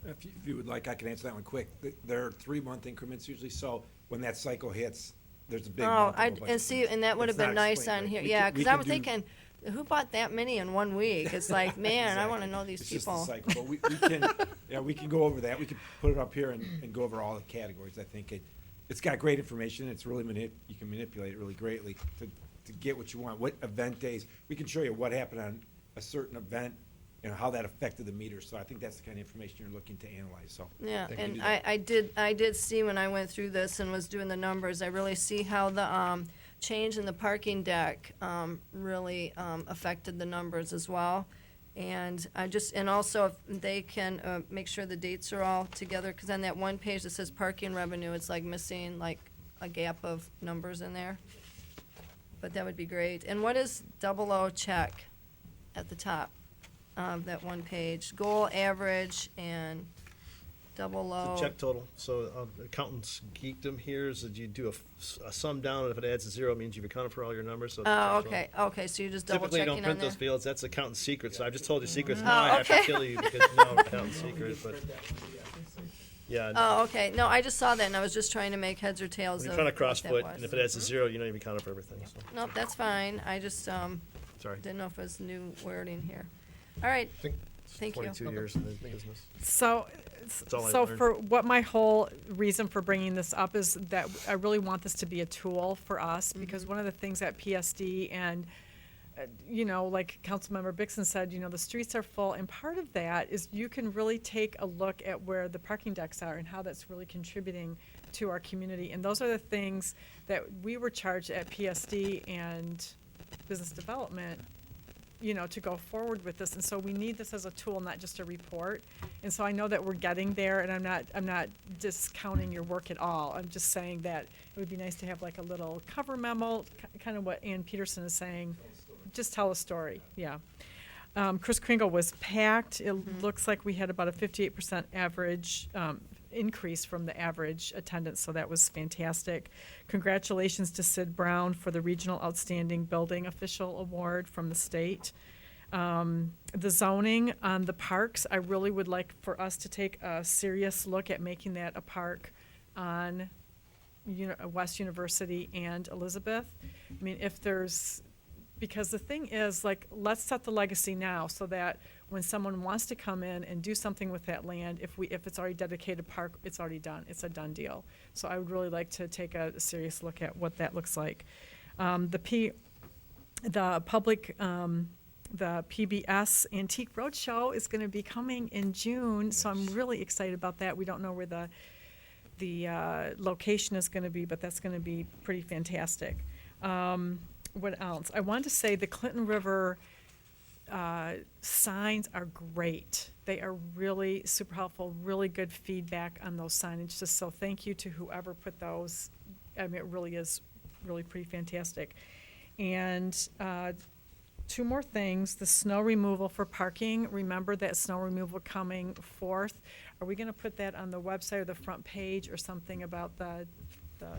If you would like, I can answer that one quick. They're 3-month increments usually, so when that cycle hits, there's a big Oh, bump in a bunch and of see, things. and that would It's have been not nice explained, on right? here, We yeah, could- we because I could was do- thinking, who bought that many in 1 week? It's like, man, I want to know these It's just the people. cycle, but we can, we can go over that. We can put it up here and go over all the categories. I think it's got great information. It's really you can manipulate it really greatly to get what you want. What event days, we can show you what happened on a certain event, how that affected the meter. So I think that's the kind of information you're looking to analyze, so. Yeah, we can and do that. I did see when I went through this and was doing the numbers, I really see how the change in the parking deck really affected the numbers as well. And and also if they can make sure the dates are all together, because on that one page that says parking revenue, it's like missing like a gap of numbers in there. But that would be great. And what is 00 check at the top of that one page? Goal, average, and 00. The check total. So accountants geekdom here is that you do a sum down, and if it adds a zero, it means you've accounted for all your numbers. So it's a Oh, check okay, total. okay, so you're just double Typically, you checking don't on print there? those fields. That's accountant's secret. So I just told you secrets. Oh, Now I have to okay. kill you because now accountant's secret. But yeah, Oh, okay, no, I just saw that and I was just trying to make heads or tails when of you're trying to what cross that foot, was. and if it adds a zero, you know you've accounted for everything. So. Nope, that's fine, I just, Sorry. didn't know if it was new wording here. All right, I think thank you. 42 years in the business. So, all I so learned. for what my whole reason for bringing this up is that I really want this to be a tool for us, because one of the things at PSD and, like Councilmember Bixson said, the streets are full, and part of that is you can really take a look at where the parking decks are and how that's really contributing to our community. And those are the things that we were charged at PSD and business development to go forward with this. And so we need this as a tool, not just a report. And so I know that we're getting there, and I'm not discounting your work at all. I'm just saying that it would be nice to have like a little cover memo, kind of what Ann Peterson is saying. Just tell a story, yeah. Chris Kringle was packed. It looks like we had about a 58% average increase from the average attendance, so that was fantastic. Congratulations to Sid Brown for the Regional Outstanding Building Official Award from the state. The zoning on the parks, I really would like for us to take a serious look at making that a park on West University and Elizabeth. I mean, because the thing is, like, let's set the legacy now so that when someone wants to come in and do something with that land, if it's already dedicated park, it's already done. It's a done deal. So I would really like to take a serious look at what that looks like. The PBS Antique Roadshow is going to be coming in June, so I'm really excited about that. We don't know where the location is going to be, but that's going to be pretty fantastic. What else? I wanted to say the Clinton River signs are great. They are really super helpful, really good feedback on those signage. So thank you to whoever put those. I mean, it really is really pretty fantastic. And two more things. The snow removal for parking. Remember that snow removal coming forth. Are we going to put that on the website or the front page or something about the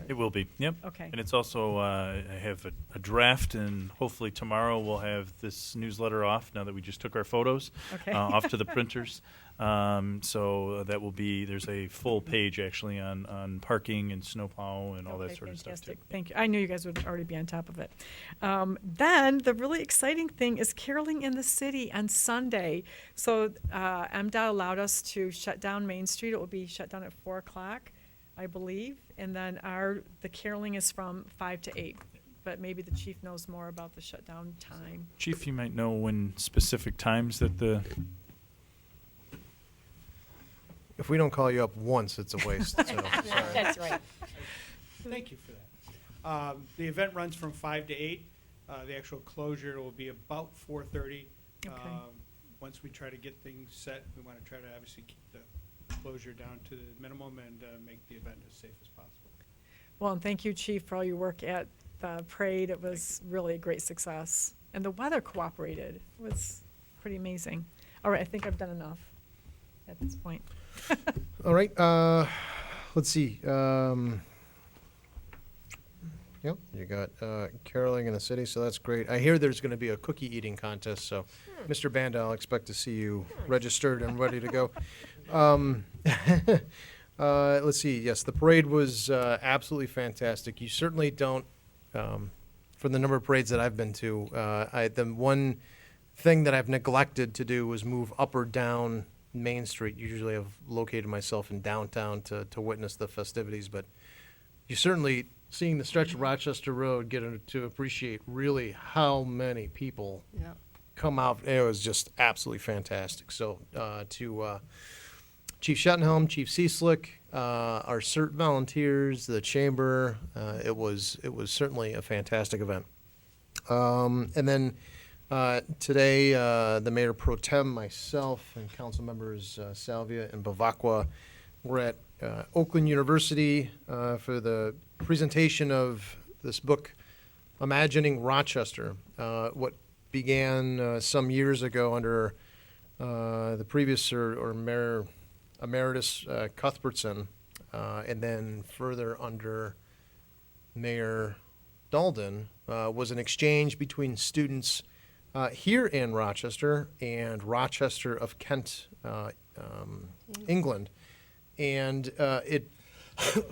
It will be, yep. Okay. And it's also, I have a draft, and hopefully tomorrow we'll have this newsletter off, now that we just took our photos, Okay. off to the printers. So that will be, there's a full page actually on parking and snowplow and all that Okay, sort of stuff too. fantastic. Thank you. I knew you guys would already be on top of it. Then the really exciting thing is caroling in the city on Sunday. So MDOT allowed us to shut down Main Street. It will be shut down at 4 o'clock, I believe. And then the caroling is from 5 to 8. But maybe the chief knows more about the shutdown time. Chief, you might know when specific times that If we don't call you up once, it's a waste. So, sorry. That's right. Thank you for that. The event runs from 5 to 8. The actual closure will be about 4:30. Okay. Once we try to get things set, we want to try to obviously keep the closure down to the minimum and make the event as safe as possible. Well, and thank you, Chief, for all your work at the parade. It was really a great success. And the weather cooperated. It was pretty amazing. All right, I think I've done enough at this point. All right. Let's see. Yep, you got caroling in the city, so that's great. I hear there's going to be a cookie eating contest, so Mr. Banda, I'll expect to see you registered and ready to go. Let's see. Yes, the parade was absolutely fantastic. You certainly don't, for the number of parades that I've been to, the one thing that I've neglected to do was move up or down Main Street. Usually I've located myself in downtown to witness the festivities, but you certainly, seeing the stretch of Rochester Road, get to appreciate really how many people Yeah. come out. It was just absolutely fantastic. So to Chief Schottenhelm, Chief Cieslik, our CERT volunteers, the chamber, it was certainly a fantastic event. And then today, the Mayor Pro Tem, myself, and council members Salvia and Bavacqua were at Oakland University for the presentation of this book, Imagining Rochester, what began some years ago under the previous or Mayor Emeritus Cuthbertson, and then further under Mayor Dalden, was an exchange between students here in Rochester and Rochester of Kent, England. And it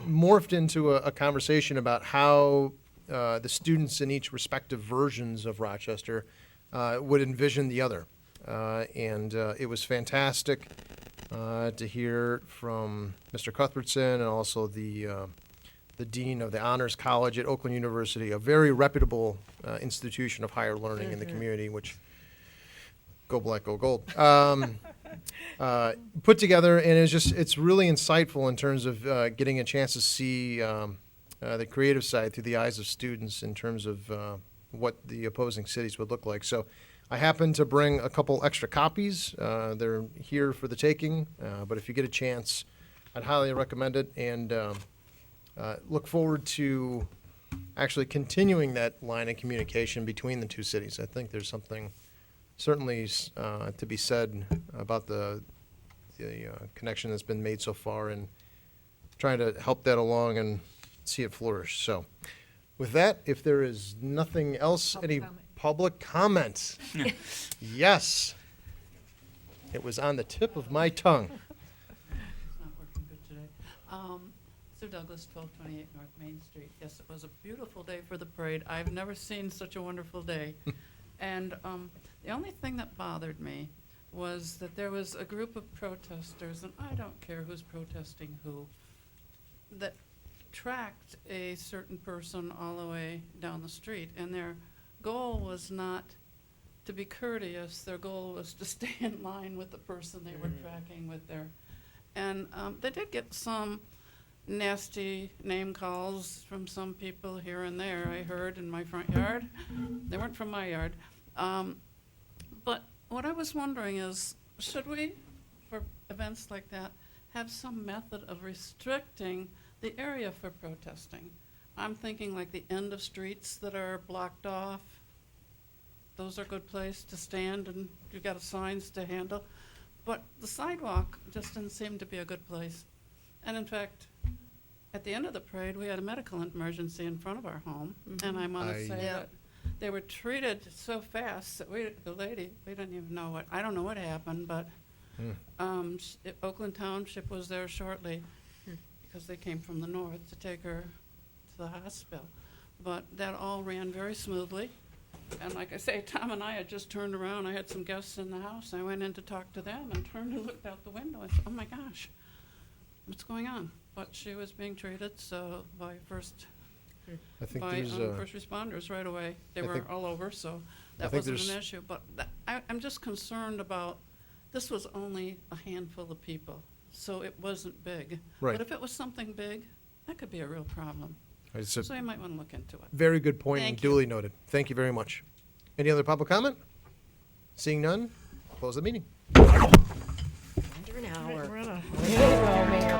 morphed into a conversation about how the students in each respective versions of Rochester would envision the other. And it was fantastic to hear from Mr. Cuthbertson and also the Dean of the Honors College at Oakland University, a very reputable institution of higher learning in the community, which, go black, go gold. Put together, and it's really insightful in terms of getting a chance to see the creative side through the eyes of students in terms of what the opposing cities would look like. So I happen to bring a couple extra copies. They're here for the taking, but if you get a chance, I'd highly recommend it, and look forward to actually continuing that line of communication between the two cities. I think there's something certainly to be said about the connection that's been made so far, and trying to help that along and see it flourish. So with that, if there is nothing else, any public comments? Yes. It was on the tip of my tongue. It's not working good today. Sue Douglas, 1228 North Main Street. Yes, it was a beautiful day for the parade. I've never seen such a wonderful day. And the only thing that bothered me was that there was a group of protesters, and I don't care who's protesting who, that tracked a certain person all the way down the street. And their goal was not to be courteous. Their goal was to stay in line with the person they were tracking with their, and they did get some nasty name calls from some people here and there, I heard in my front yard. They weren't from my yard. But what I was wondering is, should we, for events like that, have some method of restricting the area for protesting? I'm thinking like the end of streets that are blocked off. Those are a good place to stand, and you've got signs to handle. But the sidewalk just didn't seem to be a good place. And in fact, at the end of the parade, we had a medical emergency in front of our home. And I want to say that they were treated so fast that the lady, we didn't even know I don't know what happened, but Oakland Township was there shortly because they came from the north to take her to the hospital. But that all ran very smoothly. And like I say, Tom and I had just turned around. I had some guests in the house. I went in to talk to them and turned and looked out the window. I said, oh my gosh, what's going on? But she was being treated by first responders right away. They were all over, so that wasn't an issue. But I'm just concerned about, this was only a handful of people, so it wasn't big. Right. But if it was something big, that could be a real problem. So you might want to look into it. Very good point, and Thank you. duly noted. Thank you very much. Any other public comment? Seeing none, close the meeting. Under an hour. We're on a Way to go, Mayor.